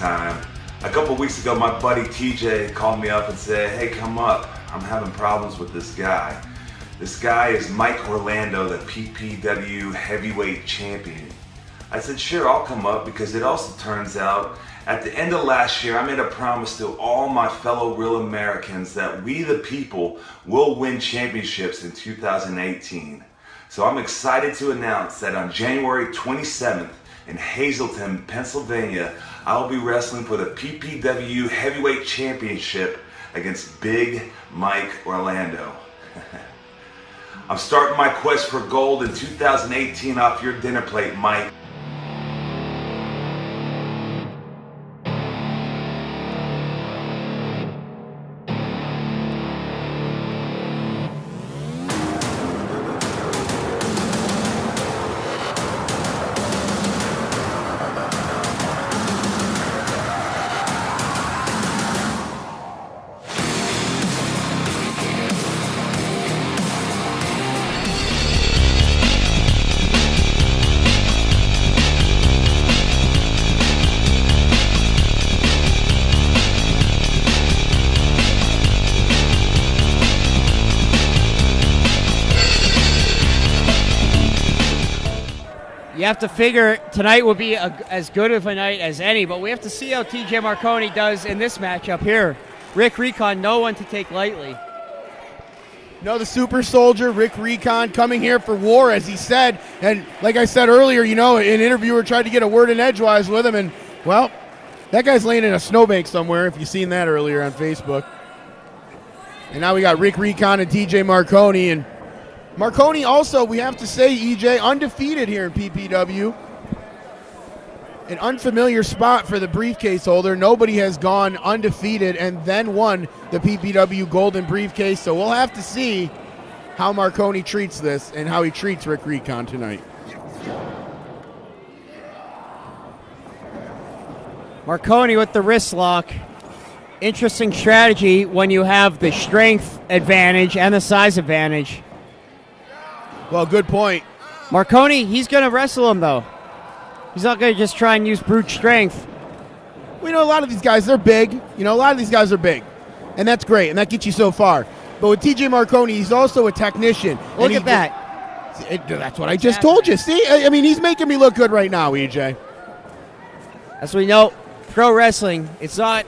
time. A couple weeks ago, my buddy TJ called me up and said, hey, come up. I'm having problems with this guy. This guy is Mike Orlando, the PPW Heavyweight Champion. I said, sure, I'll come up, because it also turns out at the end of last year, I made a promise to all my fellow real Americans that we the people will win championships in 2018. So I'm excited to announce that on January 27th in Hazleton, Pennsylvania, I'll be wrestling for the PPW Heavyweight Championship against Big Mike Orlando. I'm starting my quest for gold in 2018 off your dinner plate, Mike. You have to figure tonight will be as good of a night as any, but we have to see how TJ Marconi does in this matchup here. Rick Recon, no one to take lightly. No, the super soldier, Rick Recon, coming here for war, as he said. And like I said earlier, you know, an interviewer tried to get a word in edgewise with him, and, well, that guy's laying in a snowbank somewhere, if you've seen that earlier on Facebook. And now we got Rick Recon and TJ Marconi, and Marconi also, we have to say, EJ, undefeated here in PPW. An unfamiliar spot for the briefcase holder. Nobody has gone undefeated and then won the PPW Golden Briefcase. So we'll have to see how Marconi treats this and how he treats Rick Recon tonight. Marconi with the wrist lock. Interesting strategy when you have the strength advantage and the size advantage. Well, good point. Marconi, he's going to wrestle him, though. He's not going to just try and use brute strength. We know a lot of these guys, they're big. You know, a lot of these guys are big. And that's great, and that gets you so far. But with TJ Marconi, he's also a technician. Look at that. That's what I just told you. See, I mean, he's making me look good right now, EJ. As we know, pro wrestling, it's not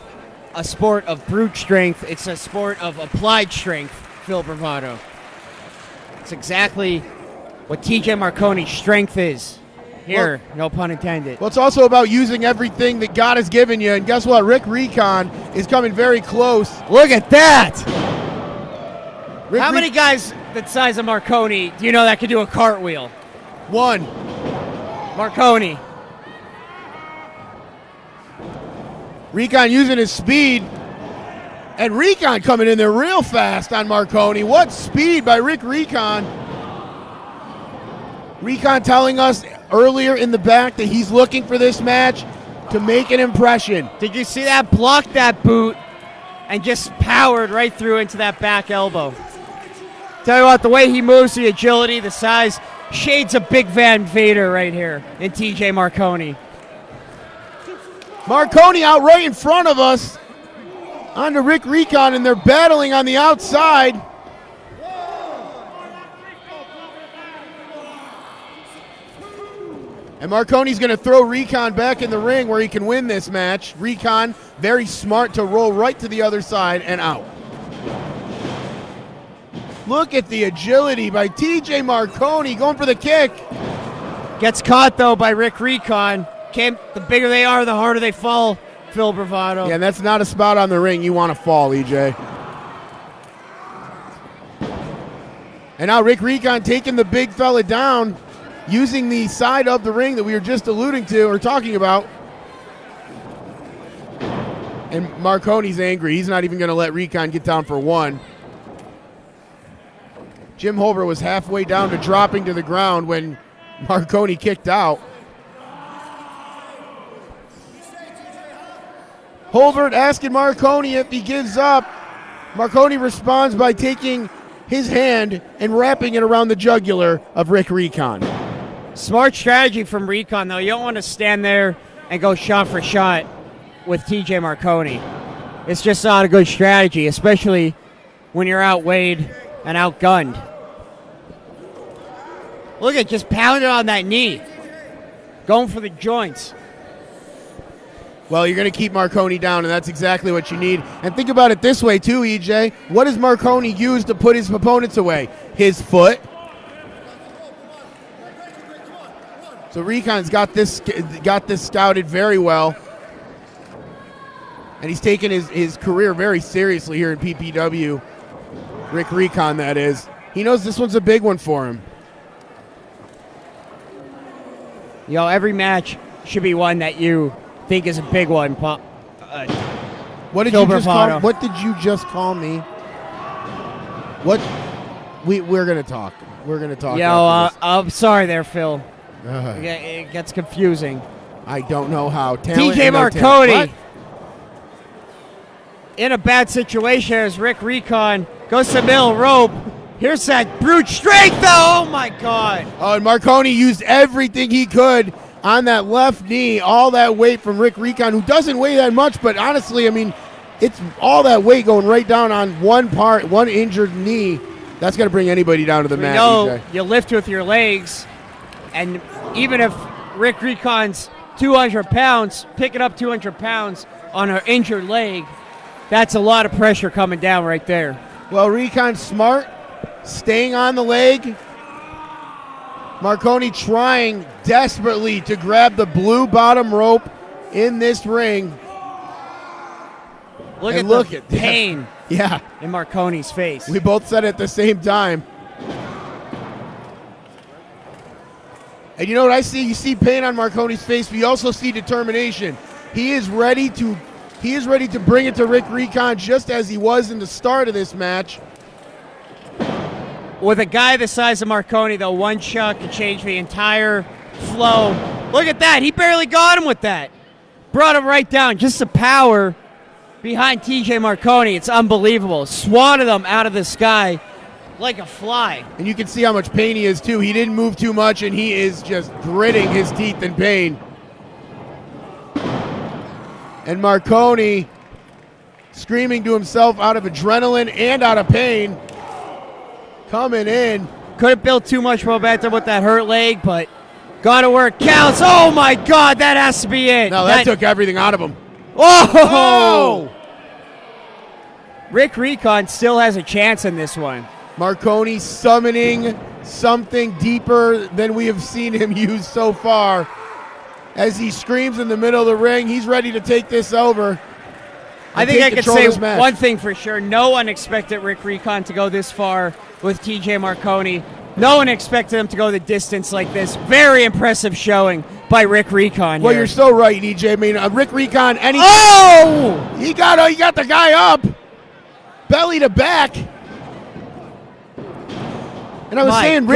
a sport of brute strength. It's a sport of applied strength, Phil Bravado. It's exactly what TJ Marconi's strength is. Here, well, no pun intended. Well, it's also about using everything that God has given you. And guess what? Rick Recon is coming very close. Look at that! How many guys that size of Marconi do you know that could do a cartwheel? One. Marconi. Recon using his speed. And Recon coming in there real fast on Marconi. What speed by Rick Recon. Recon telling us earlier in the back that he's looking for this match to make an impression. Did you see that? Blocked that boot and just powered right through into that back elbow. Tell you what, the way he moves, the agility, the size, shades of Big Van Vader right here in TJ Marconi. Marconi out right in front of us. On to Rick Recon, and they're battling on the outside. And Marconi's going to throw Recon back in the ring where he can win this match. Recon, very smart to roll right to the other side and out. Look at the agility by TJ Marconi going for the kick. Gets caught, though, by Rick Recon. The bigger they are, the harder they fall. Phil Bravado. Yeah, and that's not a spot on the ring you want to fall, EJ. And now Rick Recon taking the big fella down, using the side of the ring that we were just alluding to or talking about. And Marconi's angry. He's not even going to let Recon get down for one. Jim Holbert was halfway down to dropping to the ground when Marconi kicked out. Holbert asking Marconi if he gives up. Marconi responds by taking his hand and wrapping it around the jugular of Rick Recon. Smart strategy from Recon, though. You don't want to stand there and go shot for shot. with TJ Marconi. It's just not a good strategy, especially when you're outweighed and outgunned. Look at just pounding on that knee. Going for the joints. Well, you're going to keep Marconi down, and that's exactly what you need. And think about it this way, too, EJ. What does Marconi use to put his opponents away? His foot. So Recon's got this scouted very well. And he's taken his career very seriously here in PPW. Rick Recon, that is. He knows this one's a big one for him. You know, every match should be one that you think is a big one. What did you just call me? What? We're gonna talk. We're gonna talk. Yo, I'm sorry there, Phil. It gets confusing. I don't know how. Talent TJ Marconi in a bad situation as Rick Recon goes to the middle rope. Here's that brute strength, though. Oh, my God. Oh, and Marconi used everything he could on that left knee. All that weight from Rick Recon, who doesn't weigh that much, but honestly, I mean, it's all that weight going right down on one injured knee. That's going to bring anybody down to the mat. You you lift with your legs, and even if Rick Recon's 200 pounds, picking up 200 pounds on an injured leg, that's a lot of pressure coming down right there. Well, Recon's smart. Staying on the leg. Marconi trying desperately to grab the blue bottom rope in this ring. Look at the pain in Marconi's face. We both said it at the same time. And you know what I see? You see pain on Marconi's face, but you also see determination. He is ready to bring it to Rick Recon just as he was in the start of this match. With a guy the size of Marconi, though, one shot could change the entire flow. Look at that. He barely got him with that. Brought him right down. Just the power behind TJ Marconi. It's unbelievable. Swatted him out of the sky like a fly. And you can see how much pain he is, too. He didn't move too much, and he is just gritting his teeth in pain. And Marconi screaming to himself out of adrenaline and out of pain. Coming in. Couldn't build too much momentum with that hurt leg, but gotta work counts. Oh my God, that has to be it. No, that took everything out of him. Oh! Rick Recon still has a chance in this one. Marconi summoning something deeper than we have seen him use so far. As he screams in the middle of the ring, he's ready to take this over. I think I could say one thing for sure. No one expected Rick Recon to go this far with TJ Marconi. No one expected him to go the distance like this. Very impressive showing by Rick Recon. Well, you're so right, EJ. I mean, Rick Recon, he got the guy up, belly to back. And I was saying,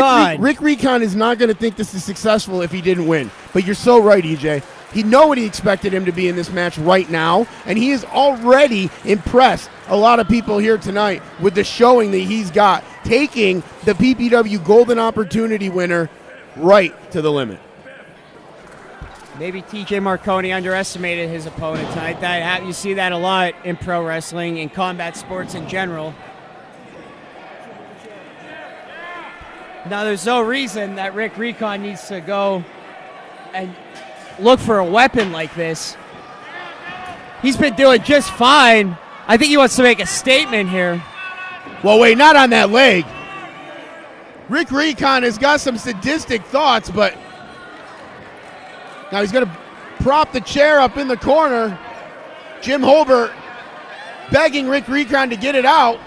Rick Recon is not going to think this is successful if he didn't win. But you're so right, EJ. He know what he expected him to be in this match right now, and he has already impressed a lot of people here tonight with the showing that he's got, taking the PPW Golden Opportunity winner right to the limit. Maybe TJ Marconi underestimated his opponent tonight. You see that a lot in pro wrestling and combat sports in general. Now, there's no reason that Rick Recon needs to go and look for a weapon like this. He's been doing just fine. I think he wants to make a statement here. Well, wait, not on that leg. Rick Recon has got some sadistic thoughts, but now he's going to prop the chair up in the corner. Jim Holbert begging Rick Recon to get it out.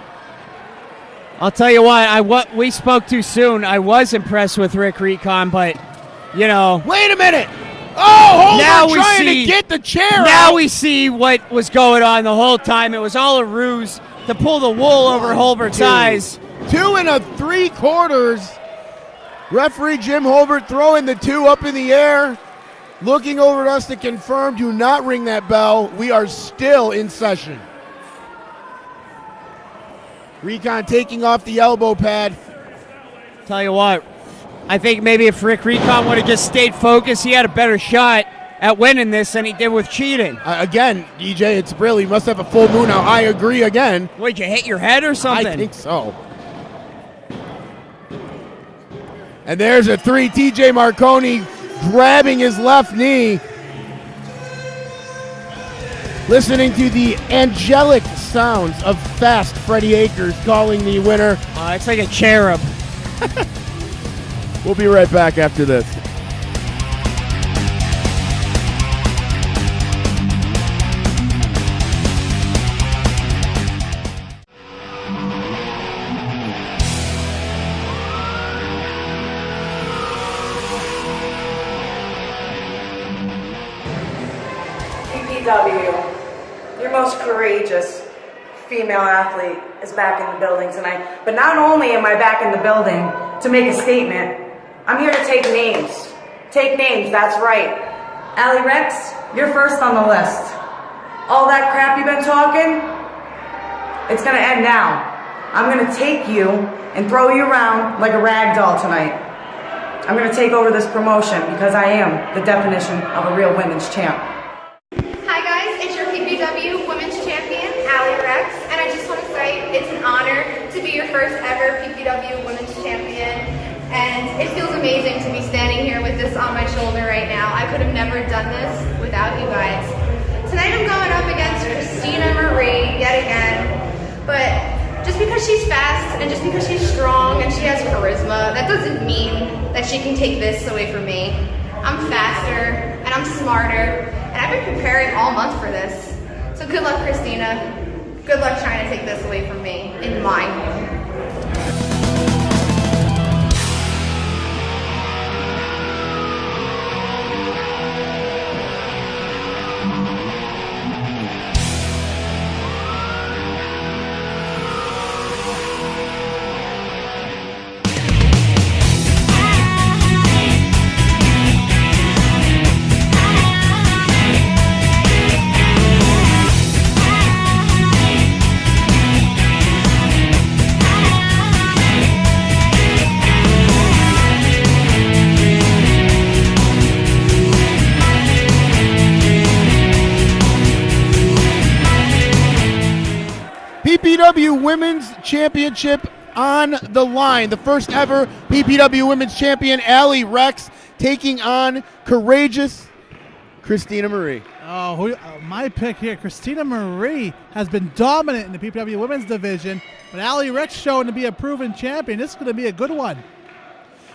I'll tell you what, we spoke too soon. I was impressed with Rick Recon, but, you know. Wait a minute. Oh, Holbert trying to get the chair out. Now we see what was going on the whole time. It was all a ruse to pull the wool over Holbert's eyes. 2 3/4. Referee Jim Holbert throwing the 2 up in the air. Looking over at us to confirm, do not ring that bell. We are still in session. Recon taking off the elbow pad. Tell you what, I think maybe if Rick Recon would have just stayed focused, he had a better shot. at winning this than he did with cheating. Again, DJ, it's really, must have a full moon now. I agree again. Wait, you hit your head or something? I think so. And there's a 3. TJ Marconi grabbing his left knee. Listening to the angelic sounds of Fast Freddie Akers calling the winner. It's like a cherub. We'll be right back after this. PPW, your most courageous female athlete is back in the building tonight. But not only am I back in the building to make a statement, I'm here to take names. Take names, that's right. Allie Rex, you're first on the list. All that crap you've been talking, it's gonna end now. I'm gonna take you and throw you around like a rag doll tonight. I'm gonna take over this promotion because I am the definition of a real women's champ. Hi guys, it's your PPW Women's Champion, Allie Rex, and I just want to say it's an honor to be your first ever PPW Women's Champion, and it feels amazing to be standing here with this on my shoulder right now. I could have never done this without you guys. Tonight I'm going up against Christina Marie yet again, but just because she's fast and just because she's strong and she has charisma, that doesn't mean that she can take this away from me. I'm faster and I'm smarter, and I've been preparing all month for this. So good luck, Christina. Good luck trying to take this away from me in my home. PPW Women's Championship on the line. The first ever PPW Women's Champion, Allie Rex, taking on courageous Christina Marie. My pick here, Christina Marie, has been dominant in the PPW Women's Division, but Allie Rex showing to be a proven champion. This is going to be a good one.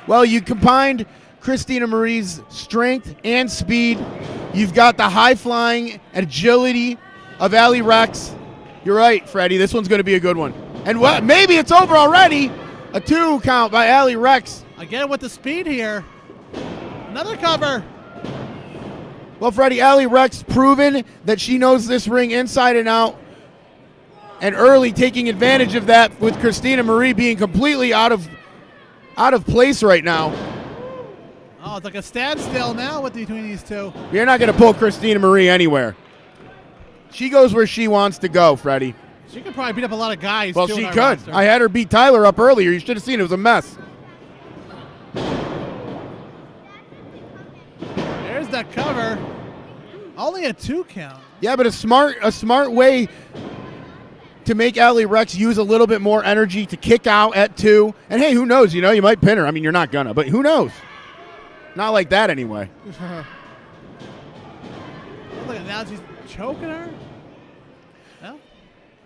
Well, you combined Christina Marie's strength and speed. You've got the high-flying agility of Allie Rex. You're right, Freddie. This one's going to be a good one. And what? Maybe it's over already. A 2 count by Allie Rex. Again with the speed here. Another cover. Well, Freddie, Allie Rex proven that she knows this ring inside and out. And early taking advantage of that with Christina Marie being completely out of place right now. Oh, it's like a standstill now between these two. You're not going to pull Christina Marie anywhere. She goes where she wants to go, Freddie. She could probably beat up a lot of guys. Well, too, she in our could. roster. I had her beat Tyler up earlier. You should have seen it. It was a mess. There's that cover. Only a 2 count. Yeah, but a smart way to make Allie Rex use a little bit more energy to kick out at 2. And hey, who knows? You know, you might pin her. I mean, you're not gonna, but who knows? Not like that anyway. Look at now, she's choking her.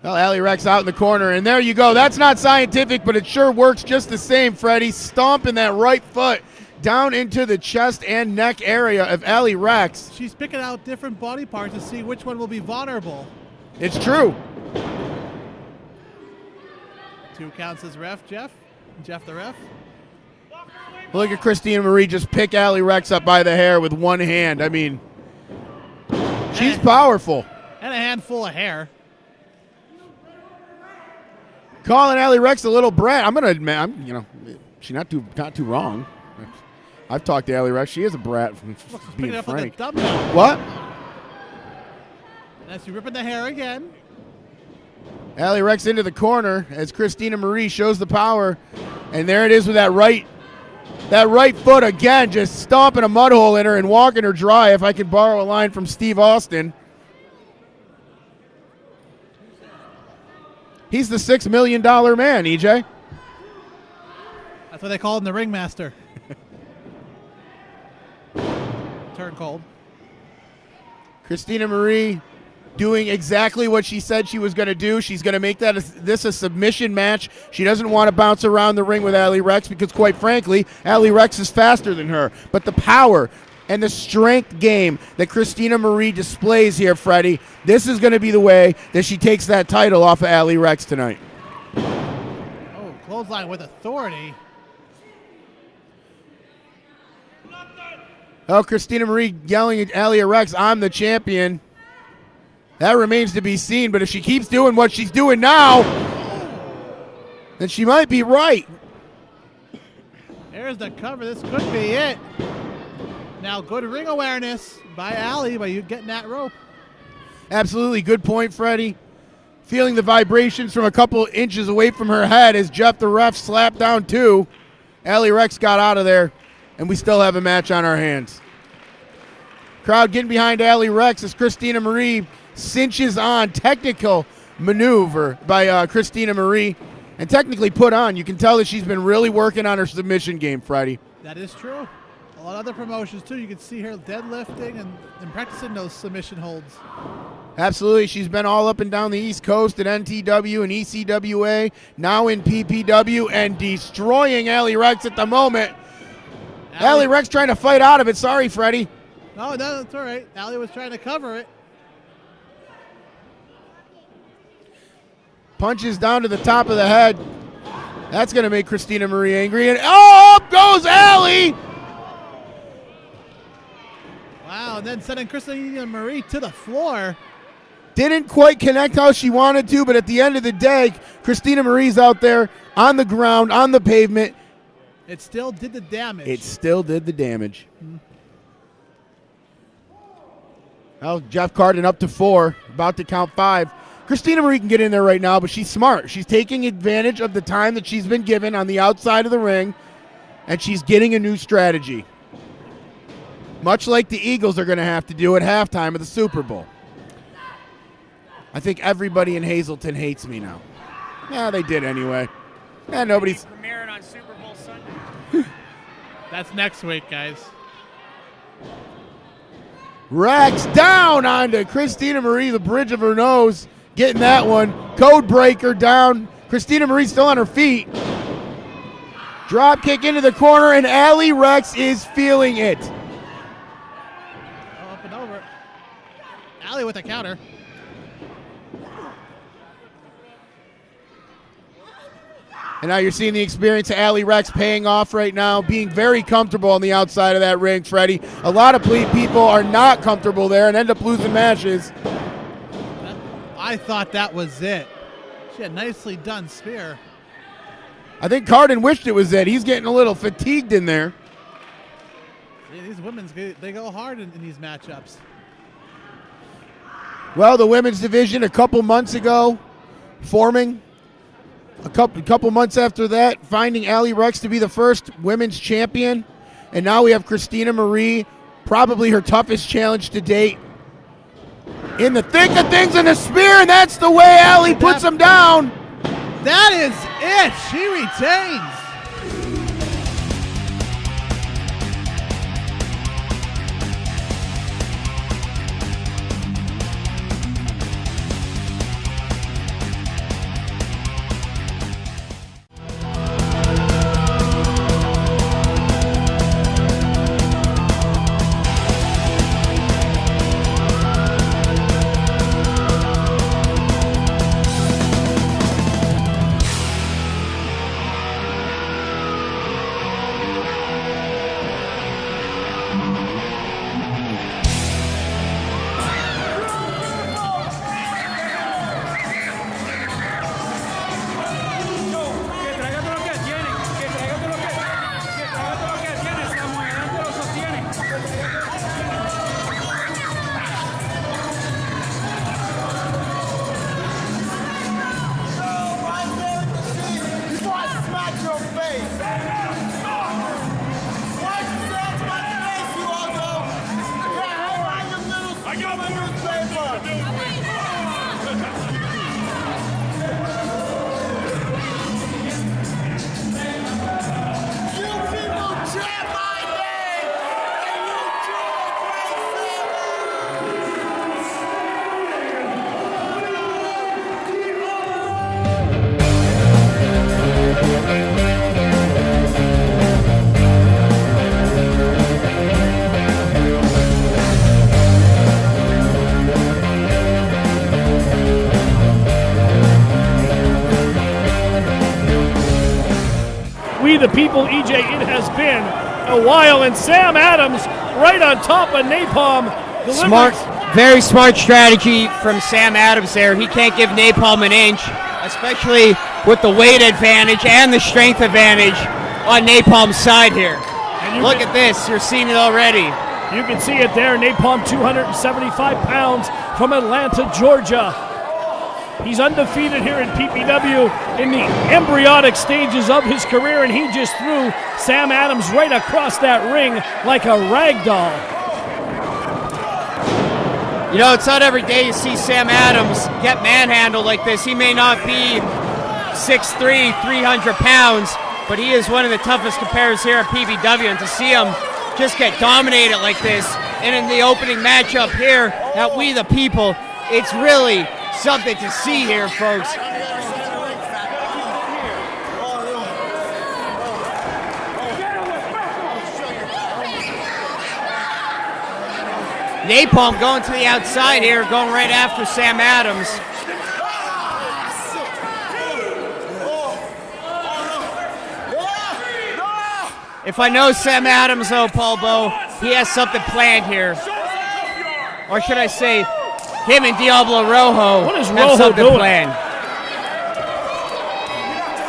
Well, Allie Rex out in the corner, and there you go. That's not scientific, but it sure works just the same, Freddie. Stomping that right foot down into the chest and neck area of Allie Rex. She's picking out different body parts to see which one will be vulnerable. It's true. 2 counts as ref, Jeff. Jeff the ref. Look at Christina Marie just pick Allie Rex up by the hair with one hand. I mean, she's powerful. And a handful of hair. Calling Allie Rex a little brat. I'm gonna admit, she's not too wrong. I've talked to Allie Rex. She is a brat. Being frank. What? As she's ripping the hair again. Allie Rex into the corner as Christina Marie shows the power, and there it is with that right That right foot again, just stomping a mud hole in her and walking her dry, if I can borrow a line from Steve Austin. He's the $6 million man, EJ. That's what they call him, the ringmaster. Turn cold. Christina Marie doing exactly what she said she was going to do. She's going to make this a submission match. She doesn't want to bounce around the ring with Allie Rex because, quite frankly, Allie Rex is faster than her. But the power and the strength game that Christina Marie displays here, Freddie, this is going to be the way that she takes that title off of Allie Rex tonight. Oh, clothesline with authority. Oh, Christina Marie yelling at Allie Rex, "I'm the champion." That remains to be seen, but if she keeps doing what she's doing now, then she might be right. There's the cover. This could be it. Now, good ring awareness by Allie by you getting that rope. Absolutely. Good point, Freddie. Feeling the vibrations from a couple inches away from her head as Jeff the ref slapped down two. Allie Rex got out of there, and we still have a match on our hands. Crowd getting behind Allie Rex as Christina Marie cinches on. Technical maneuver by Christina Marie, and technically put on. You can tell that she's been really working on her submission game, Freddie. That is true. A lot of other promotions, too. You can see her deadlifting and practicing those submission holds. Absolutely. She's been all up and down the East Coast at NTW and ECWA, now in PPW, and destroying Allie Rex at the moment. Allie Rex trying to fight out of it. Sorry, Freddie. No, that's all right. Allie was trying to cover it. Punches down to the top of the head. That's going to make Christina Marie angry. And up goes Allie! Wow, and then sending Christina Marie to the floor. Didn't quite connect how she wanted to, but at the end of the day, Christina Marie's out there on the ground, on the pavement. It still did the damage. It still did the damage. Well, Jeff Carden up to 4, about to count 5. Christina Marie can get in there right now, but she's smart. She's taking advantage of the time that she's been given on the outside of the ring, and she's getting a new strategy. Much like the Eagles are going to have to do at halftime of the Super Bowl. I think everybody in Hazleton hates me now. Yeah, they did anyway. Yeah, nobody's premiering on Super Bowl Sunday. That's next week, guys. Rex down onto Christina Marie, the bridge of her nose. Getting that one. Code breaker down. Christina Marie still on her feet. Drop kick into the corner, and Allie Rex is feeling it. Oh, up and over. Allie with a counter. And now you're seeing the experience of Allie Rex paying off right now, being very comfortable on the outside of that ring, Freddie. A lot of people are not comfortable there and end up losing matches. I thought that was it. She had a nicely done spear. I think Carden wished it was it. He's getting a little fatigued in there. See, these women's, they go hard in these matchups. Well, the women's division a couple months ago forming. A couple months after that, finding Allie Rex to be the first women's champion. And now we have Christina Marie, probably her toughest challenge to date. In the thick of things in the spear, and that's the way Allie puts him down. That is it. She retains. the people, EJ, it has been a while. And Sam Adams right on top of Napalm. Smart, very smart strategy from Sam Adams there. He can't give Napalm an inch, especially with the weight advantage and the strength advantage on Napalm's side here. Look at this. You're seeing it already. You can see it there. Napalm, 275 pounds from Atlanta, Georgia. He's undefeated here in PPW in the embryonic stages of his career, and he just threw Sam Adams right across that ring like a rag doll. You know, it's not every day you see Sam Adams get manhandled like this. He may not be 6'3", 300 pounds, but he is one of the toughest competitors here at PPW, and to see him just get dominated like this, and in the opening matchup here at We the People, it's really something to see here, folks. Napalm going to the outside here, going right after Sam Adams. If I know Sam Adams, though, Paul Bo, he has something planned here. Or should I say, him and Diablo Rojo have something planned.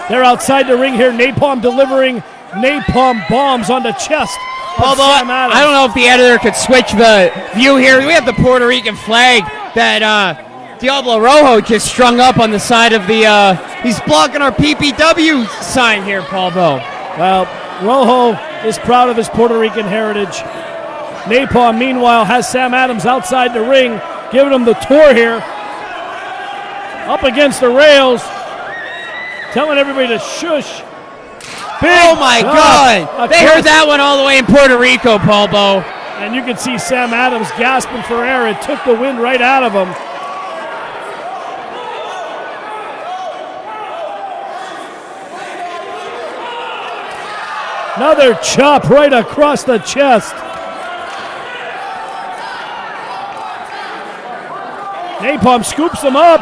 They're outside the ring here. Napalm delivering napalm bombs on the chest. Although I don't know if the editor could switch the view here. We have the Puerto Rican flag that Diablo Rojo just strung up on the side of the. He's blocking our PPW sign here, Paul Bo. Well, Rojo is proud of his Puerto Rican heritage. Napalm, meanwhile, has Sam Adams outside the ring, giving him the tour here. Up against the rails, telling everybody to shush. Oh my God! They heard that one all the way in Puerto Rico, Paul Bo. And you can see Sam Adams gasping for air. It took the wind right out of him. Another chop right across the chest. Napalm scoops him up.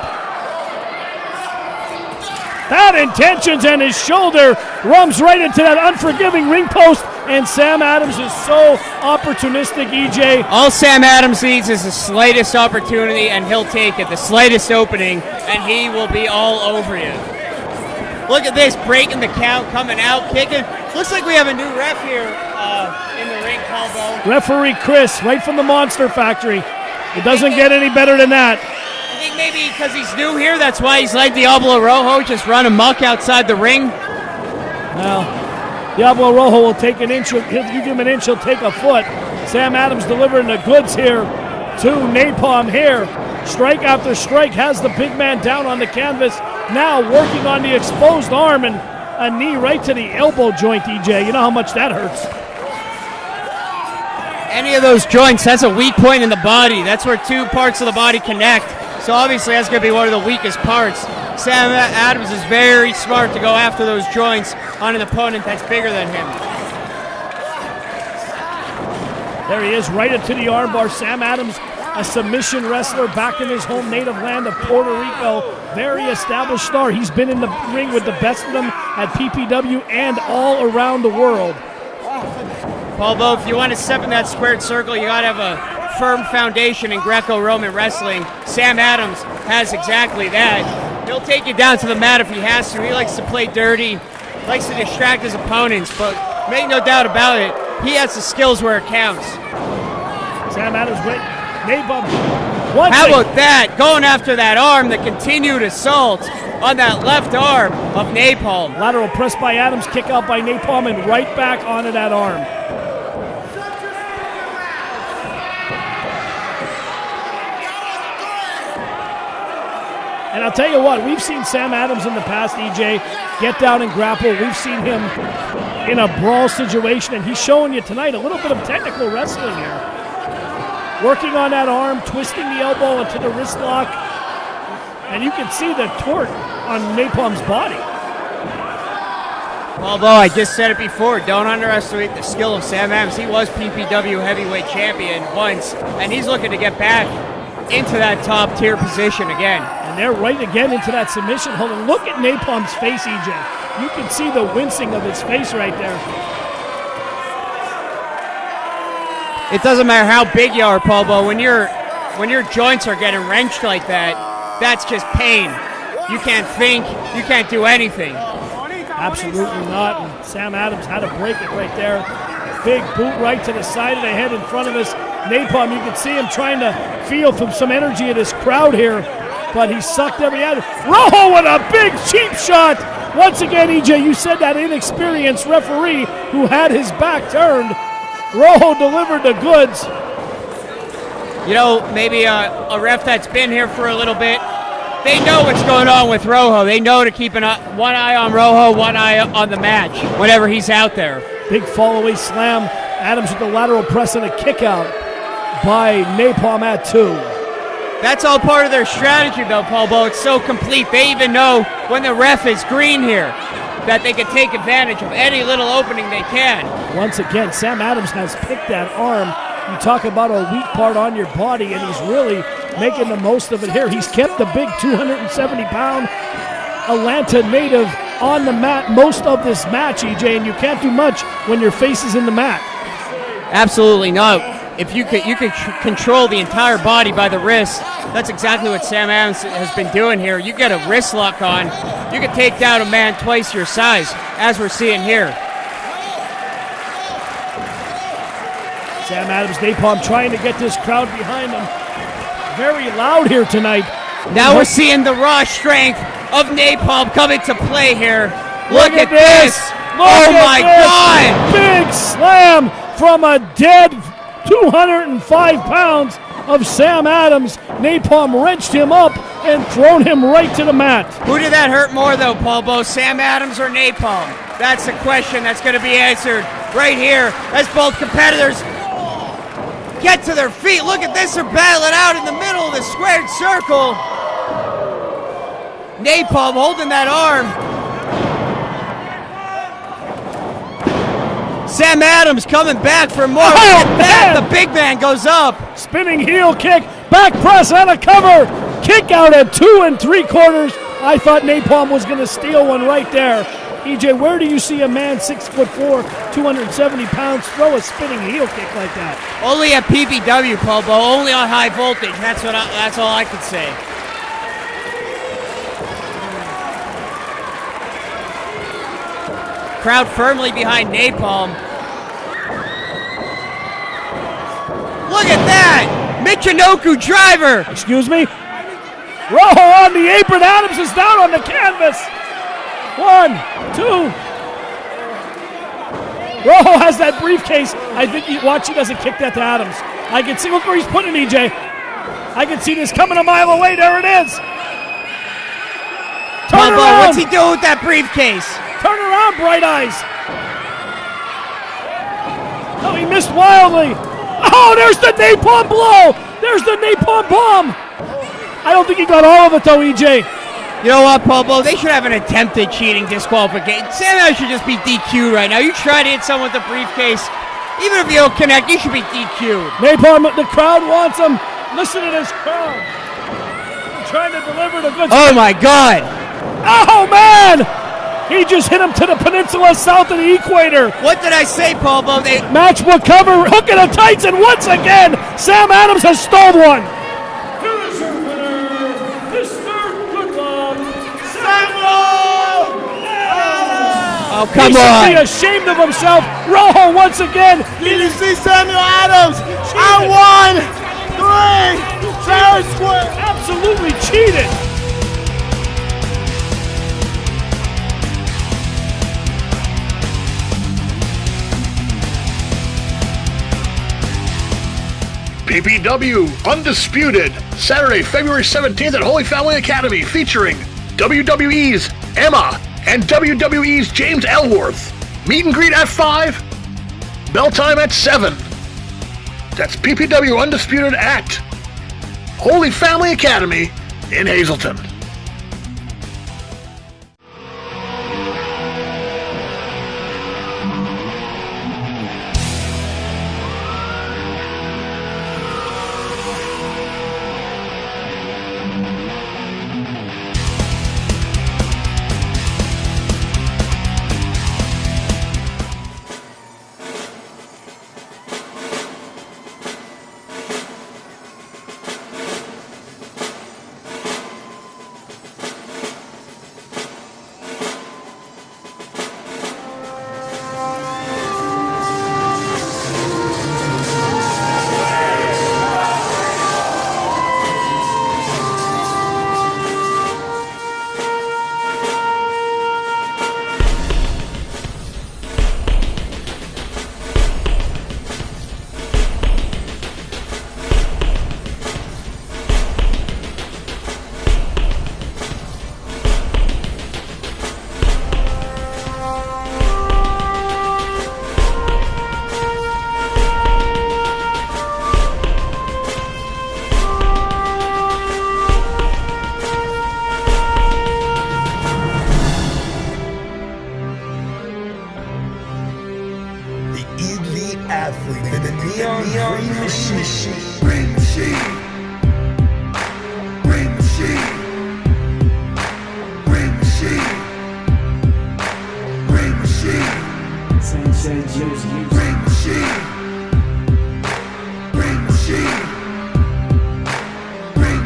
Bad intentions, and his shoulder rums right into that unforgiving ring post, and Sam Adams is so opportunistic, EJ. All Sam Adams needs is the slightest opportunity, and he'll take it. The slightest opening, and he will be all over you. Look at this, breaking the count, coming out, kicking. Looks like we have a new ref here in the ring, Calvo. Referee Chris, right from the Monster Factory. It doesn't get any better than that. I think maybe because he's new here, that's why he's like Diablo Rojo, just run amok outside the ring. Well, Diablo Rojo will take an inch. You give him an inch, he'll take a foot. Sam Adams delivering the goods here to Napalm here. Strike after strike has the big man down on the canvas. Now working on the exposed arm and a knee right to the elbow joint, EJ. You know how much that hurts. Any of those joints, that's a weak point in the body. That's where two parts of the body connect. So obviously that's going to be one of the weakest parts. Sam Adams is very smart to go after those joints on an opponent that's bigger than him. There he is, right into the armbar. Sam Adams, a submission wrestler back in his home native land of Puerto Rico. Very established star. He's been in the ring with the best of them at PPW and all around the world. Paul Bo, if you want to step in that squared circle, you got to have a firm foundation in Greco-Roman wrestling. Sam Adams has exactly that. He'll take you down to the mat if he has to. He likes to play dirty, likes to distract his opponents, but make no doubt about it, he has the skills where it counts. Sam Adams with Napalm. How about that? Going after that arm, the continued assault on that left arm of Napalm. Lateral press by Adams, kick out by Napalm, and right back onto that arm. And I'll tell you what, we've seen Sam Adams in the past, EJ, get down and grapple. We've seen him in a brawl situation, and he's showing you tonight a little bit of technical wrestling here. Working on that arm, twisting the elbow into the wrist lock, and you can see the torque on Napalm's body. Although I just said it before, don't underestimate the skill of Sam Adams. He was PPW Heavyweight Champion once, and he's looking to get back into that top tier position again. And they're right again into that submission hold. And look at Napalm's face, EJ. You can see the wincing of his face right there. It doesn't matter how big you are, Paul, but when your joints are getting wrenched like that, that's just pain. You can't think, you can't do anything. Absolutely not. And Sam Adams had to break it right there. Big boot right to the side of the head in front of us. Napalm, you can see him trying to feel from some energy at this crowd here, but he sucked every out. Rojo with a big cheap shot. Once again, EJ, you said that inexperienced referee who had his back turned. Rojo delivered the goods. You know, maybe a ref that's been here for a little bit, they know what's going on with Rojo. They know to keep one eye on Rojo, one eye on the match whenever he's out there. Big fall-away slam. Adams with the lateral press and a kick out by Napalm at 2. That's all part of their strategy, though, Paul Bo. It's so complete. They even know when the ref is green here that they can take advantage of any little opening they can. Once again, Sam Adams has picked that arm. You talk about a weak part on your body, and he's really making the most of it here. He's kept the big 270-pound Atlanta native on the mat most of this match, EJ, and you can't do much when your face is in the mat. Absolutely not. If you could control the entire body by the wrist, that's exactly what Sam Adams has been doing here. You get a wrist lock on, you can take down a man twice your size, as we're seeing here. Sam Adams, Napalm trying to get this crowd behind him. Very loud here tonight. Now we're seeing the raw strength of Napalm coming to play here. Look at this! Oh my God! Big slam from a dead 205 pounds of Sam Adams. Napalm wrenched him up and thrown him right to the mat. Who did that hurt more though, Paul Bo? Sam Adams or Napalm? That's the question that's going to be answered right here as both competitors get to their feet. Look at this, they're battling out in the middle of the squared circle. Napalm holding that arm. Sam Adams coming back for more. The big man goes up. Spinning heel kick, back press and a cover. Kick out at 2 3/4. I thought Napalm was going to steal one right there. EJ, where do you see a man 6'4", 270 pounds throw a spinning heel kick like that? Only at PPW, Paul Bo. Only on high voltage. That's all I could say. Crowd firmly behind Napalm. Look at that! Michinoku driver! Excuse me? Rojo on the apron. Adams is down on the canvas. 1, 2. Rojo has that briefcase. I think he doesn't kick that to Adams. I can see, look where he's putting it, EJ. I can see this coming a mile away. There it is. Turn around. What's he doing with that briefcase? Turn around, Bright Eyes. Oh, he missed wildly. Oh, there's the Napalm blow. There's the Napalm bomb. I don't think he got all of it, though, EJ. You know what, Paul Bo? They should have an attempted cheating disqualification. Sam Adams should just be DQ'd right now. You try to hit someone with a briefcase, even if you don't connect, you should be DQ'd. Napalm, the crowd wants him. Listen to this crowd. They're trying to deliver the goods. Oh, my God. Oh, man. He just hit him to the peninsula south of the equator. What did I say, Paul Bo? Match will cover, hook in the tights, and once again, Sam Adams has stole one. Here's your winner, Mr. Goodluck, Samuel Adams. Oh, come on. He should be ashamed of himself. Rojo once again. Did you see Samuel Adams? I won 3 fair and square. Absolutely cheated. PPW Undisputed, Saturday, February 17th at Holy Family Academy, featuring WWE's Emma and WWE's James Ellsworth. Meet and greet at 5, bell time at 7. That's PPW Undisputed at Holy Family Academy in Hazleton. neon green machine. Green machine. Green machine. Green machine. Green machine. Green machine. Green machine. Green machine. Green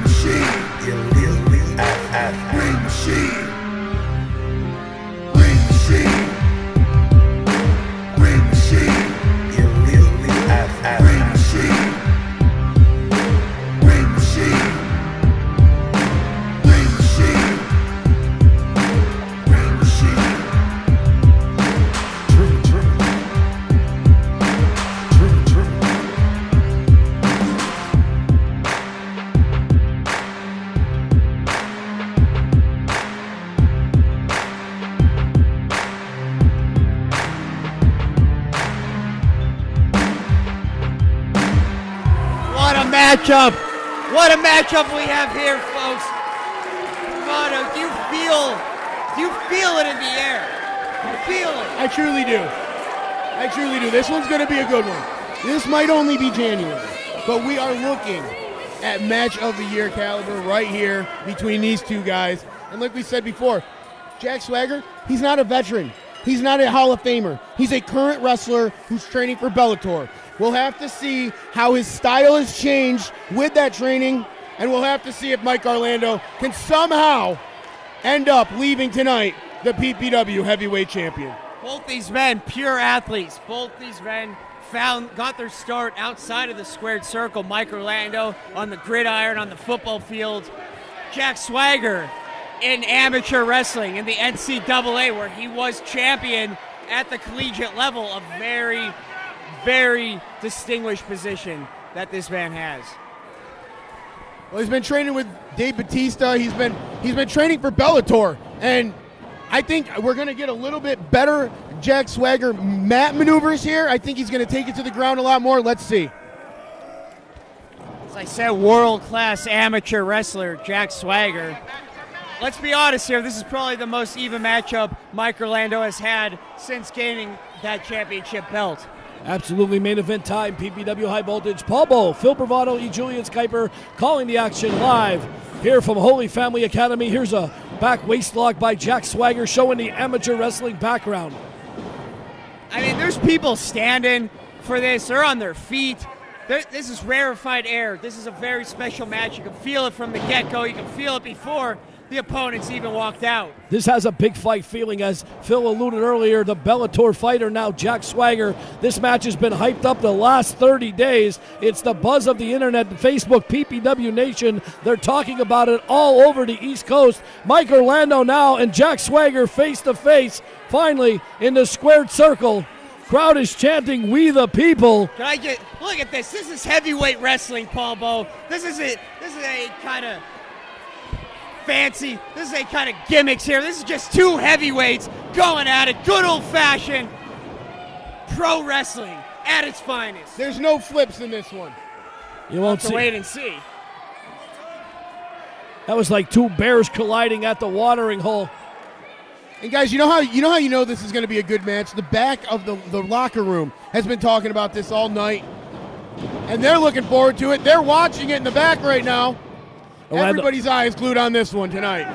machine. Green machine. Green machine. Green machine. Green machine. Green machine. Green machine. Matchup. What a matchup we have here, folks. Romano, do you feel it in the air? You feel it? I truly do. I truly do. This one's going to be a good one. This might only be January, but we are looking at match of the year caliber right here between these two guys. And like we said before, Jack Swagger, he's not a veteran. He's not a Hall of Famer. He's a current wrestler who's training for Bellator. We'll have to see how his style has changed with that training, and we'll have to see if Mike Orlando can somehow end up leaving tonight the PPW Heavyweight Champion. Both these men, pure athletes. Both these men got their start outside of the squared circle. Mike Orlando on the gridiron, on the football field. Jack Swagger in amateur wrestling in the NCAA, where he was champion at the collegiate level. A very, very distinguished position that this man has. Well, he's been training with Dave Batista. He's been training for Bellator, and I think we're going to get a little bit better Jack Swagger mat maneuvers here. I think he's going to take it to the ground a lot more. Let's see. As I said, world-class amateur wrestler Jack Swagger. Let's be honest here. This is probably the most even matchup Mike Orlando has had since gaining that championship belt. Absolutely main event time. PPW High Voltage. Paul Bowe, Phil Bravado, E. Julian Kuiper calling the action live here from Holy Family Academy. Here's a back waist lock by Jack Swagger showing the amateur wrestling background. I mean, there's people standing for this. They're on their feet. This is rarefied air. This is a very special match. You can feel it from the get-go. You can feel it before the opponents even walked out. This has a big fight feeling, as Phil alluded earlier, the Bellator fighter, now Jack Swagger. This match has been hyped up the last 30 days. It's the buzz of the internet, Facebook, PPW Nation. They're talking about it all over the East Coast. Mike Orlando now and Jack Swagger face to face, finally in the squared circle. Crowd is chanting, "We the people." Can I get, look at this. This is heavyweight wrestling, Paul Bowe. This is a kind of fancy. This is a kind of gimmicks here. This is just two heavyweights going at it. Good old-fashioned pro wrestling at its finest. There's no flips in this one. You won't see. Wait and see. That was like two bears colliding at the watering hole. And guys, you know how this is going to be a good match? The back of the locker room has been talking about this all night, and they're looking forward to it. They're watching it in the back right now. Everybody's eyes glued on this one tonight.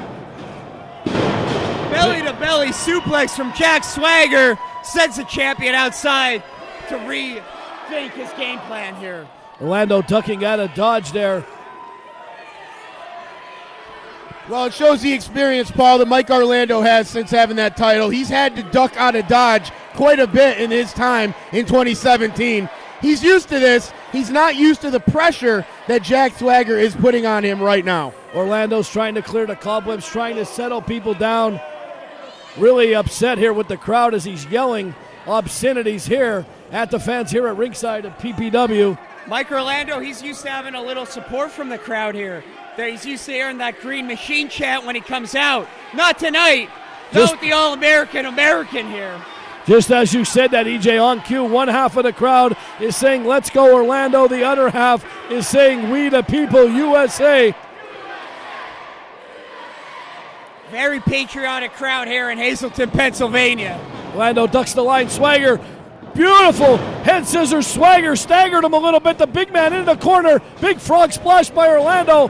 Belly-to-belly suplex from Jack Swagger sends the champion outside to rethink his game plan here. Orlando ducking out of dodge there. Well, it shows the experience, Paul, that Mike Orlando has since having that title. He's had to duck out of dodge quite a bit in his time in 2017. He's used to this. He's not used to the pressure that Jack Swagger is putting on him right now. Orlando's trying to clear the cobwebs, trying to settle people down. Really upset here with the crowd as he's yelling obscenities here at the fans here at ringside at PPW. Mike Orlando, he's used to having a little support from the crowd here. He's used to hearing that green machine chant when he comes out. Not tonight. Not with the All-American here. Just as you said that, EJ, on cue, one half of the crowd is saying, "Let's go Orlando." The other half is saying, "We the people, USA." Very patriotic crowd here in Hazleton, Pennsylvania. Orlando ducks the line. Swagger beautiful head scissors. Swagger staggered him a little bit. The big man into the corner. Big frog splash by Orlando.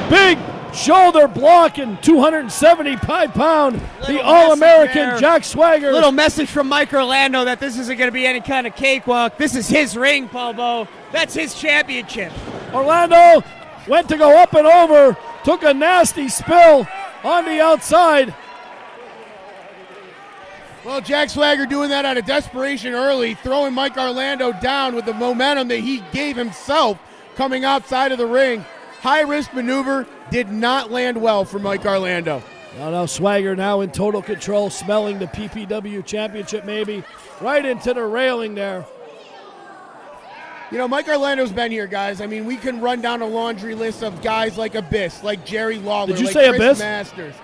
Big shoulder block and 275-pound, the All-American Jack Swagger. Little message from Mike Orlando that this isn't going to be any kind of cakewalk. This is his ring, Paul Bo. That's his championship. Orlando went to go up and over, took a nasty spill on the outside. Well, Jack Swagger doing that out of desperation early, throwing Mike Orlando down with the momentum that he gave himself coming outside of the ring. High-risk maneuver did not land well for Mike Orlando. Now Swagger now in total control, smelling the PPW Championship maybe. Right into the railing there. You know, Mike Orlando's been here, guys. I mean, we can run down a laundry list of guys like Abyss, like Jerry Lawler, Did you like say Chris Abyss? Masters.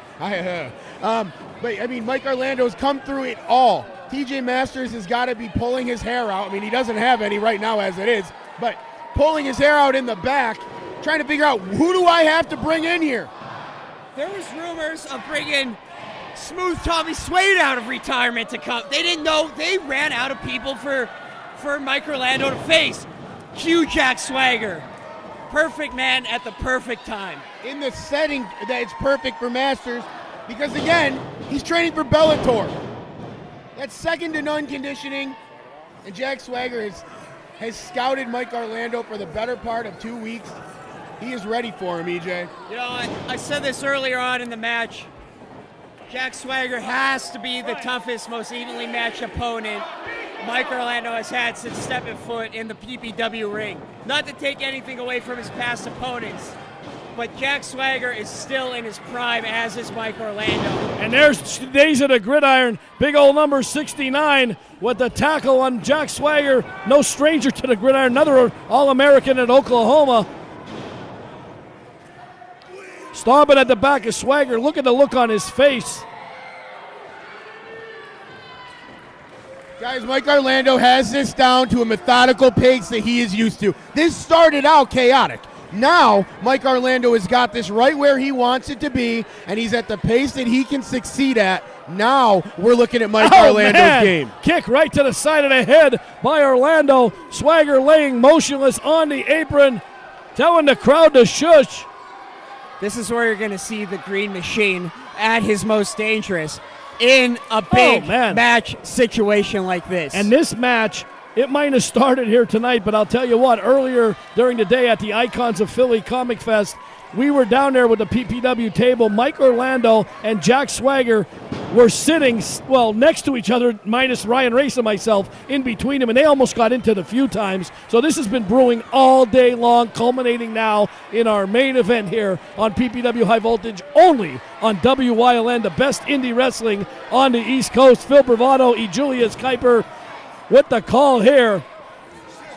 But, I mean, Mike Orlando's come through it all. TJ Masters has got to be pulling his hair out. I mean, he doesn't have any right now as it is, but pulling his hair out in the back, trying to figure out who do I have to bring in here. There was rumors of bringing Smooth Tommy Suede out of retirement to come. They didn't know. They ran out of people for Mike Orlando to face. Cue Jack Swagger. Perfect man at the perfect time. In the setting that it's perfect for Masters, because again, he's training for Bellator. That's second to none conditioning, and Jack Swagger has scouted Mike Orlando for the better part of 2 weeks. He is ready for him, EJ. You know, I said this earlier on in the match. Jack Swagger has to be the toughest, most evenly matched opponent Mike Orlando has had since stepping foot in the PPW ring. Not to take anything away from his past opponents, but Jack Swagger is still in his prime, as is Mike Orlando. And there's Days of the Gridiron, big old number 69 with the tackle on Jack Swagger. No stranger to the gridiron, another All-American at Oklahoma. Stomping at the back of Swagger. Look at the look on his face. Guys, Mike Orlando has this down to a methodical pace that he is used to. This started out chaotic. Now, Mike Orlando has got this right where he wants it to be, and he's at the pace that he can succeed at. Now, we're looking at Mike Orlando's game. Kick right to the side of the head by Orlando. Swagger laying motionless on the apron, telling the crowd to shush. This is where you're going to see the Green Machine at his most dangerous in a big match situation like this. And this match, it might have started here tonight, but I'll tell you what, earlier during the day at the Icons of Philly Comic Fest, we were down there with the PPW table. Mike Orlando and Jack Swagger were sitting, well, next to each other, minus Ryan Race and myself, in between them, and they almost got into it a few times. So this has been brewing all day long, culminating now in our main event here on PPW High Voltage, only on WYLN, the best indie wrestling on the East Coast. Phil Bravado, E. Julius Kuiper with the call here.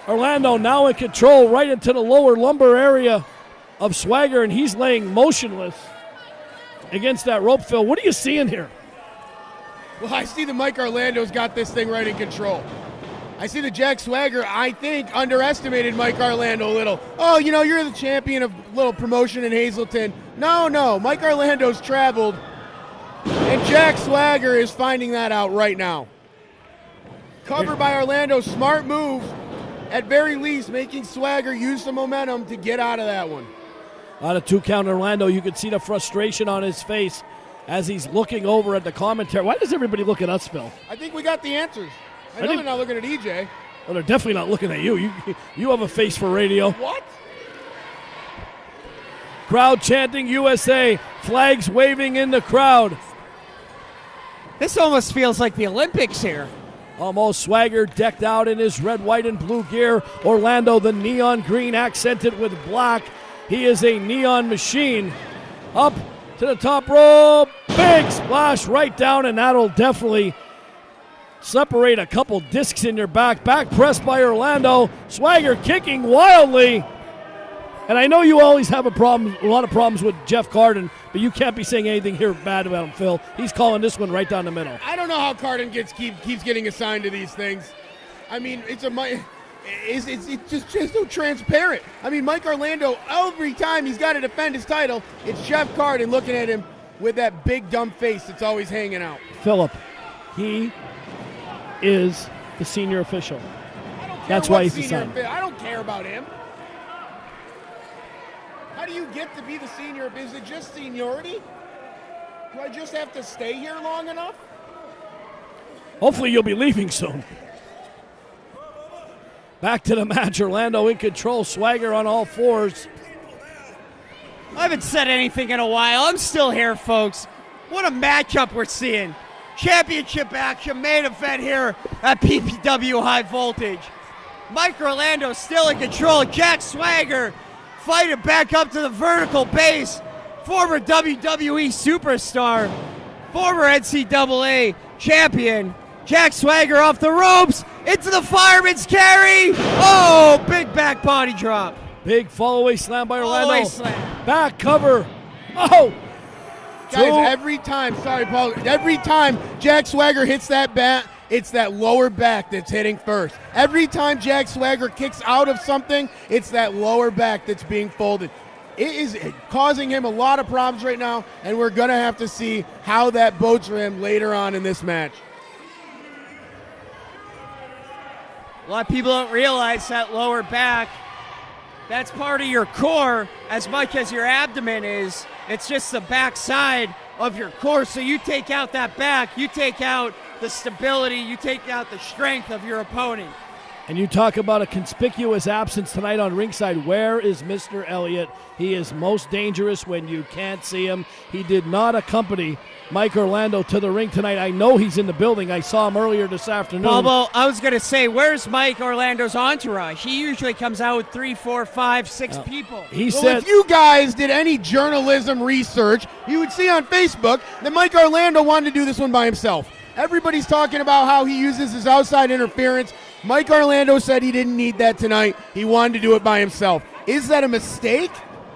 Orlando now in control right into the lower lumbar area of Swagger, and he's laying motionless against that rope. Phil, what are you seeing here? Well, I see that Mike Orlando's got this thing right in control. I see that Jack Swagger, I think, underestimated Mike Orlando a little. Oh, you know, you're the champion of little promotion in Hazleton. No, Mike Orlando's traveled, and Jack Swagger is finding that out right now. Covered by Orlando, smart move. At very least, making Swagger use the momentum to get out of that one. On a 2-count Orlando, you can see the frustration on his face as he's looking over at the commentary. Why does everybody look at us, Phil? I think we got the answers. I know they're not looking at EJ. Well, they're definitely not looking at you. You have a face for radio. What? Crowd chanting USA, flags waving in the crowd. This almost feels like the Olympics here. Almost. Swagger decked out in his red, white, and blue gear. Orlando, the neon green accented with black. He is a neon machine. Up to the top rope. Big splash right down, and that'll definitely separate a couple discs in your back. Back pressed by Orlando. Swagger kicking wildly. And I know you always have a lot of problems with Jeff Carden, but you can't be saying anything here bad about him, Phil. He's calling this one right down the middle. I don't know how Carden keeps getting assigned to these things. I mean, it's just so transparent. I mean, Mike Orlando, every time he's got to defend his title, it's Jeff Carden looking at him with that big dumb face that's always hanging out. Philip, he is the senior official. I don't care That's what why he's senior deciding. I don't care about him. How do you get to be the senior? Is it just seniority? Do I just have to stay here long enough? Hopefully you'll be leaving soon. Back to the match. Orlando in control. Swagger on all fours. I haven't said anything in a while. I'm still here, folks. What a matchup we're seeing. Championship action, main event here at PPW High Voltage. Mike Orlando still in control. Jack Swagger fighting back up to the vertical base. Former WWE superstar, former NCAA champion. Jack Swagger off the ropes, into the fireman's carry. Oh, big back body drop. Big fall-away slam by Orlando. Fall-away slam. Back cover. Oh! Guys, every time, sorry, Paul, every time Jack Swagger hits that bat, it's that lower back that's hitting first. Every time Jack Swagger kicks out of something, it's that lower back that's being folded. It is causing him a lot of problems right now, and we're going to have to see how that bodes for him later on in this match. A lot of people don't realize that lower back, that's part of your core as much as your abdomen is. It's just the back side of your core. So you take out that back, you take out the stability, you take out the strength of your opponent. And you talk about a conspicuous absence tonight on ringside. Where is Mr. Elliott? He is most dangerous when you can't see him. He did not accompany Mike Orlando to the ring tonight. I know he's in the building. I saw him earlier this afternoon. Bobo, I was going to say, where's Mike Orlando's entourage? He usually comes out with 3, 4, 5, 6 people. Well, if you guys did any journalism research, you would see on Facebook that Mike Orlando wanted to do this one by himself. Everybody's talking about how he uses his outside interference. Mike Orlando said he didn't need that tonight. He wanted to do it by himself. Is that a mistake?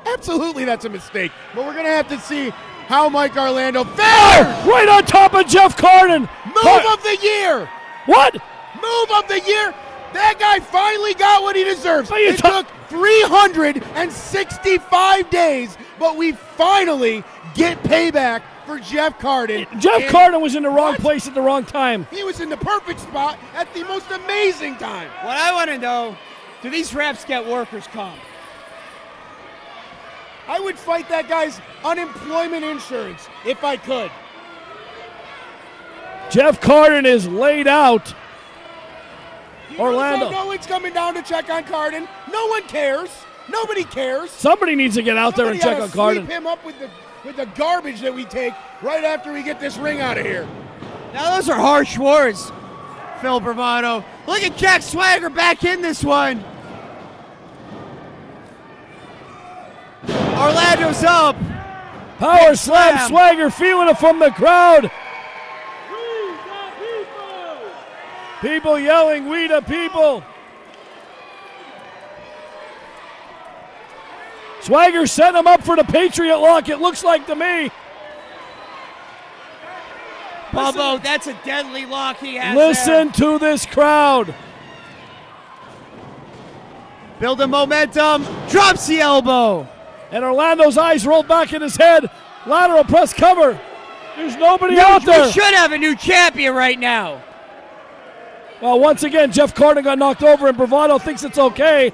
Absolutely, that's a mistake. But we're going to have to see how Mike Orlando fares. Right on top of Jeff Carden. Move of the year. What? Move of the year. That guy finally got what he deserves. It took 365 days, but we finally get payback for Jeff Carden. Jeff Carden was in the wrong place at the wrong time. He was in the perfect spot at the most amazing time. What I want to know, do these reps get workers' comp? I would fight that guy's unemployment insurance if I could. Jeff Carden is laid out. Orlando. No one's coming down to check on Carden. No one cares. Nobody cares. Somebody needs to get out there and check on Carden. Sweep him up with the garbage that we take right after we get this ring out of here. Now those are harsh words, Phil Bravado. Look at Jack Swagger back in this one. Orlando's up. Power slam. Swagger feeling it from the crowd. People yelling, "We the people." Swagger set him up for the Patriot lock, it looks like to me. Bobo, that's a deadly lock he has. Listen to this crowd. Building momentum, drops the elbow. And Orlando's eyes roll back in his head. Lateral press cover. There's nobody out there. We should have a new champion right now. Well, once again, Jeff Carden got knocked over and Bravado thinks it's okay.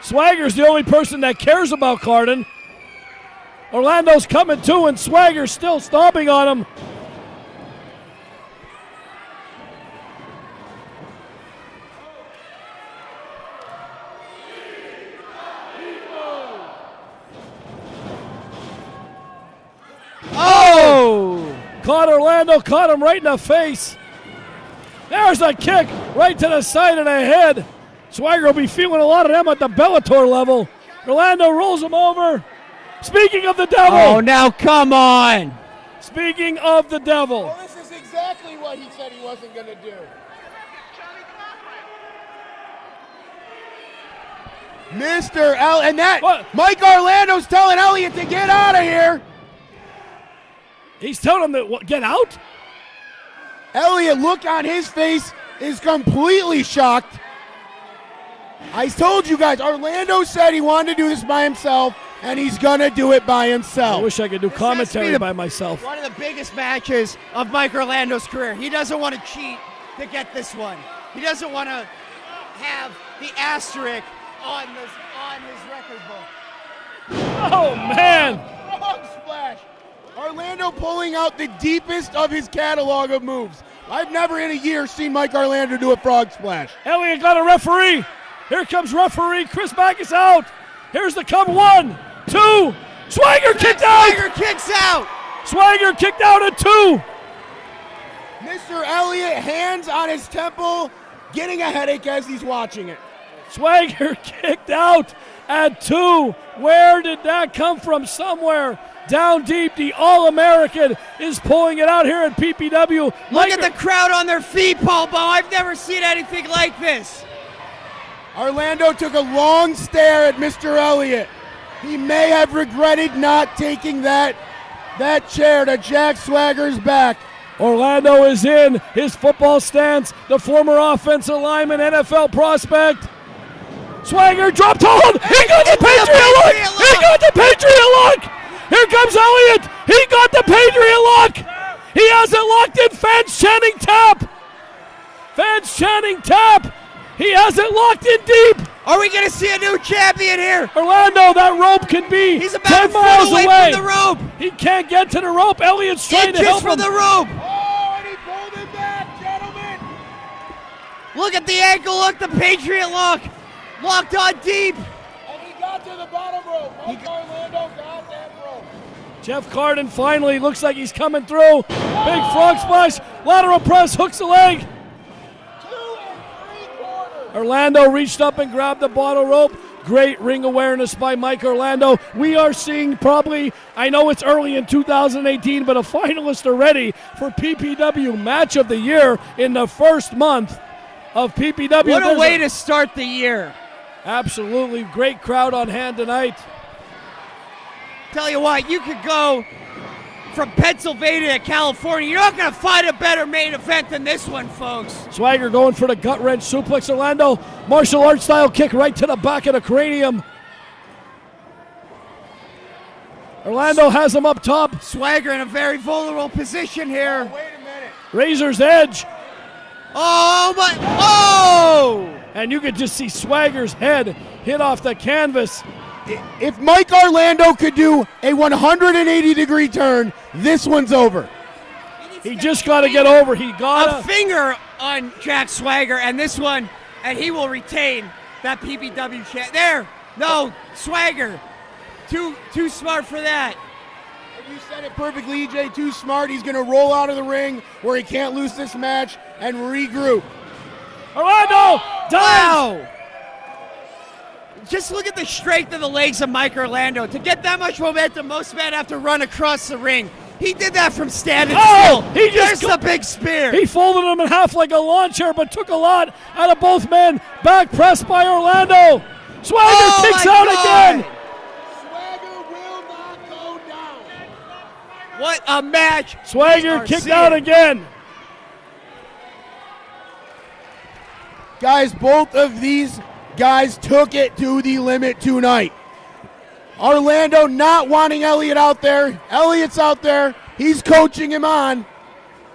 Swagger's the only person that cares about Carden. Orlando's coming too, and Swagger's still stomping on him. Oh! Caught Orlando, caught him right in the face. There's a kick right to the side of the head. Swagger will be feeling a lot of them at the Bellator level. Orlando rolls him over. Speaking of the devil. Oh, now come on. Speaking of the devil. Well, this is exactly what he said he wasn't going to do. Mr. L, and that, what? Mike Orlando's telling Elliott to get out of here. He's telling him that, get out? Elliott, look on his face, is completely shocked. I told you guys, Orlando said he wanted to do this by himself. and he's going to do it by I himself. wish I could do commentary by myself. One of the biggest matches of Mike Orlando's career. He doesn't want to cheat to get this one. He doesn't want to have the asterisk on his record book. Oh, man. Frog splash. Orlando pulling out the deepest of his catalog of moves. I've never in a year seen Mike Orlando do a frog splash. Elliott got a referee. Here comes referee. Chris Backus out. Here's the cover. 1, 2. Swagger kicked out. Swagger kicks out. Swagger kicked out at 2. Mr. Elliott, hands on his temple, getting a headache as he's watching it. Swagger kicked out at 2. Where did that come from? Somewhere down deep. The All-American is pulling it out here at PPW. Look at the crowd on their feet, Paul Bow. I've never seen anything like this. Orlando took a long stare at Mr. Elliott. He may have regretted not taking that chair to Jack Swagger's back. Orlando is in his football stance. The former offensive lineman, NFL prospect. Swagger dropped hold. He got the Patriot lock. He got the Patriot lock. Here comes Elliott. He got the Patriot lock. He has it locked in. Fans chanting tap. Fans chanting tap. He has it locked in deep. Are we going to see a new champion here? Orlando, that rope could be He's about 10 miles away away. from the rope. He can't get to the rope. Elliott's trying to help Inches from him. the rope. Oh, and he pulled him back, gentlemen. Look at the ankle. Look, the Patriot lock. Locked on deep. And he got to the bottom rope. Mike Orlando got that rope. Jeff Carden finally looks like he's coming through. Big frog splash. Lateral press. Hooks the leg. 2 3/4. Orlando reached up and grabbed the bottle rope. Great ring awareness by Mike Orlando. We are seeing probably, I know it's early in 2018, but a finalist already for PPW Match of the Year in the first month of PPW. What a way to start the year. Absolutely great crowd on hand tonight. Tell you what, you could go from Pennsylvania to California. You're not going to find a better main event than this one, folks. Swagger going for the gut wrench suplex. Orlando, martial arts style kick right to the back of the cranium. Orlando has him up top. Swagger in a very vulnerable position here. Wait a minute. Razor's edge. Oh, my. Oh! And you could just see Swagger's head hit off the canvas. If Mike Orlando could do a 180-degree turn, this one's over. He just got to get over. He got a finger on Jack Swagger, and this one, and he will retain that PPW champ. There. No, Swagger. Too smart for that. You said it perfectly, EJ. Too smart. He's going to roll out of the ring where he can't lose this match and regroup. Orlando dives. Wow. Just look at the strength of the legs of Mike Orlando. To get that much momentum, most men have to run across the ring. He did that from standing still. He just There's the big spear. He folded him in half like a lawn chair, but took a lot out of both men. Back press by Orlando. Swagger kicks out again. Swagger will not go down. What a match. Swagger kicked out again. Guys, both of these guys took it to the limit tonight. Orlando not wanting Elliott out there. Elliott's out there. He's coaching him on.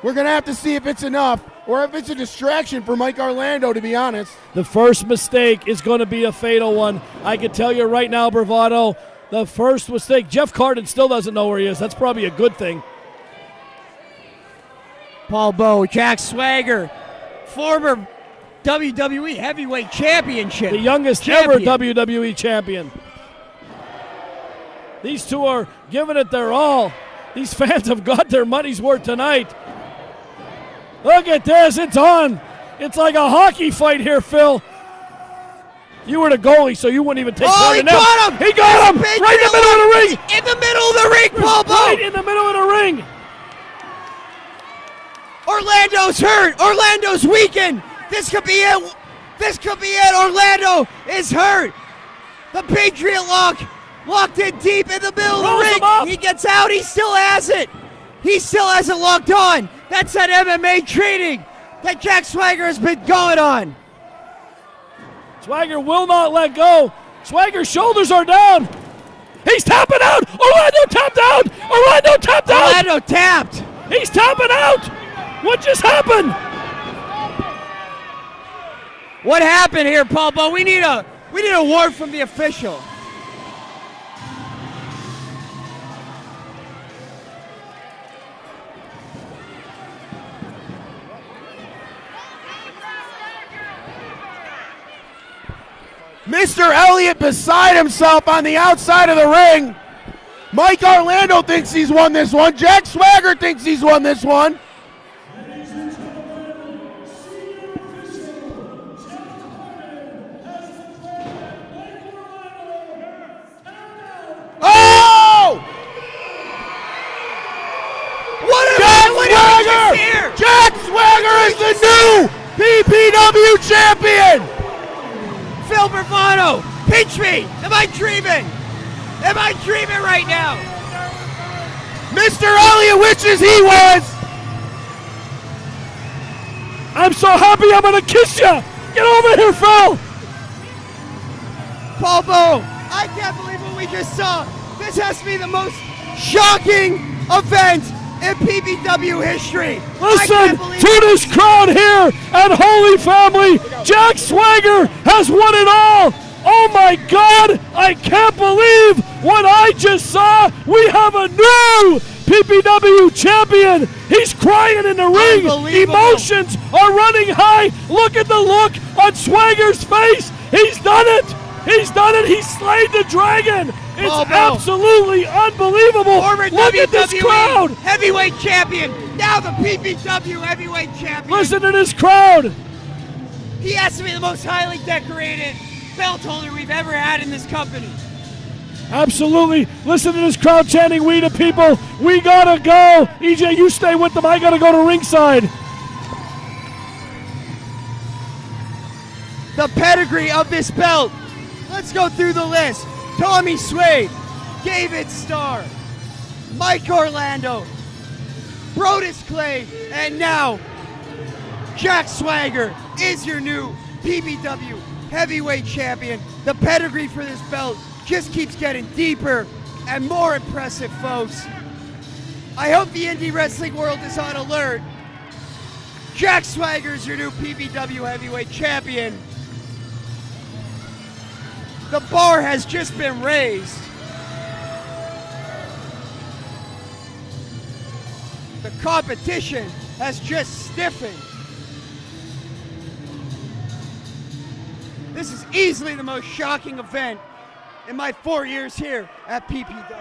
We're going to have to see if it's enough or if it's a distraction for Mike Orlando, to be honest. The first mistake is going to be a fatal one. I can tell you right now, Bravado, the first mistake. Jeff Carden still doesn't know where he is. That's probably a good thing. Paul Bow, Jack Swagger, former WWE Heavyweight Championship. The youngest ever WWE champion. These two are giving it their all. These fans have got their money's worth tonight. Look at this. It's on. It's like a hockey fight here, Phil. You were the goalie, so you wouldn't even take part in that. Got him! He got him! Right in the middle of the ring! In the middle of the ring, Paul Bow! Right in the middle of the ring! Orlando's hurt! Orlando's weakened! This could be it! This could be it! Orlando is hurt! The Patriot lock! Locked in deep in the middle of the ring! He gets out, he still has it! He still has it locked on! That's that MMA training that Jack Swagger has been going on! Swagger will not let go. Swagger's shoulders are down. He's tapping out. Orlando tapped out. Orlando tapped out. Orlando tapped. He's tapping out. What just happened? What happened here, Paul? But we need a word from the official. Mr. Elliott beside himself on the outside of the ring. Mike Orlando thinks he's won this one. Jack Swagger thinks he's won this one. Oh! Jack Swagger is the new PPW champion! Phil Bravano, pinch me! Am I dreaming? Am I dreaming right now? Mr. Elliott wishes he was! I'm so happy I'm gonna kiss you! Get over here, Phil! Paul Bo, I can't believe what we just saw. This has to be the most shocking event in PPW history. Listen to this crowd here at Holy Family. Jack Swagger has won it all. Oh my God, I can't believe what I just saw. We have a new PPW champion. He's crying in the ring. Emotions are running high. Look at the look on Swagger's face. He's done it. He's done it. He's slayed the dragon. It's absolutely unbelievable. Former Look at this WWE crowd. Heavyweight champion, now the PPW Heavyweight champion. Listen to this crowd. He has to be the most highly decorated belt holder we've ever had in this company. Absolutely. Listen to this crowd chanting, "We the people." We gotta go. EJ, you stay with them. I gotta go to ringside. The pedigree of this belt. Let's go through the list. Tommy Swade, David Starr, Mike Orlando, Brodus Clay, and now Jack Swagger is your new PPW Heavyweight Champion. The pedigree for this belt just keeps getting deeper and more impressive, folks. I hope the indie wrestling world is on alert. Jack Swagger is your new PPW Heavyweight Champion. The bar has just been raised. The competition has just stiffened. This is easily the most shocking event in my 4 years here at PPW.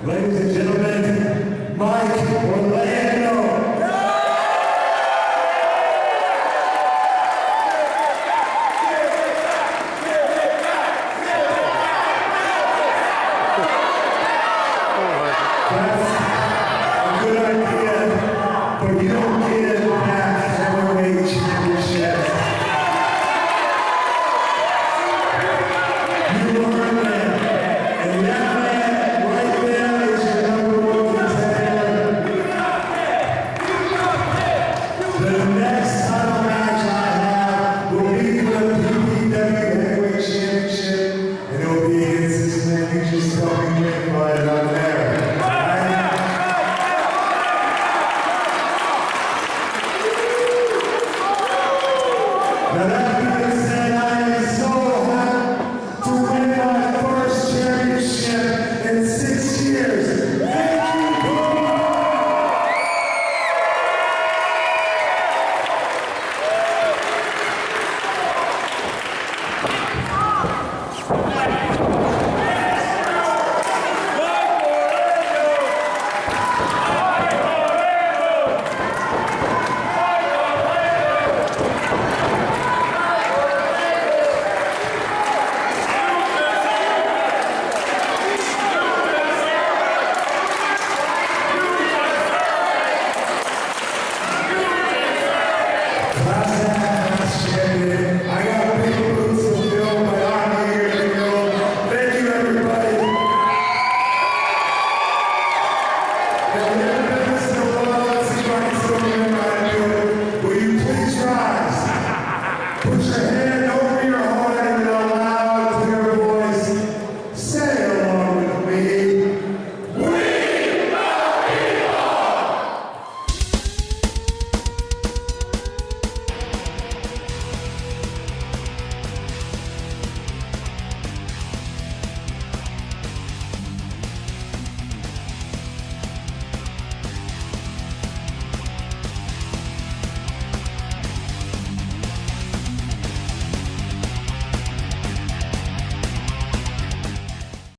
Ladies and gentlemen, Mike Orlando.